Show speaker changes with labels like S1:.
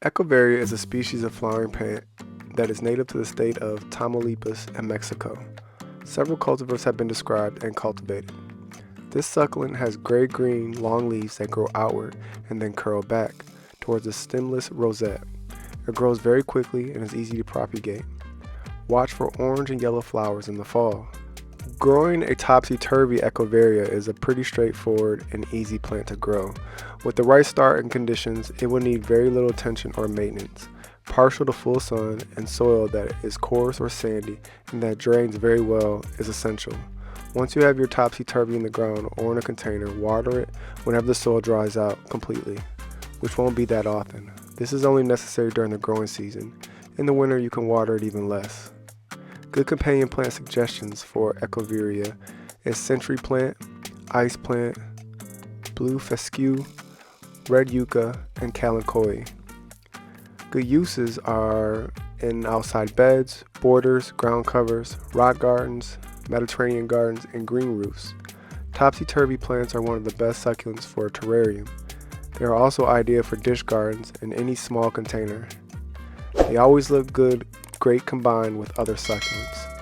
S1: Echeveria is a species of flowering plant that is native to the state of Tamaulipas and Mexico. Several cultivars have been described and cultivated. This succulent has gray-green long leaves that grow outward and then curl back towards a stemless rosette. It grows very quickly and is easy to propagate. Watch for orange and yellow flowers in the fall. Growing a topsy-turvy Echeveria is a pretty straightforward and easy plant to grow. With the right start and conditions, it will need very little attention or maintenance. Partial to full sun and soil that is coarse or sandy and that drains very well is essential. Once you have your topsy-turvy in the ground or in a container, water it whenever the soil dries out completely, which won't be that often. This is only necessary during the growing season. In the winter, you can water it even less. Good companion plant suggestions for Echeveria is century plant, ice plant, blue fescue, red yucca, and kalanchoe. Good uses are in outside beds, borders, ground covers, rock gardens, Mediterranean gardens, and green roofs. Topsy-turvy plants are one of the best succulents for a terrarium. They are also ideal for dish gardens in any small container. They always look good, great combined with other succulents.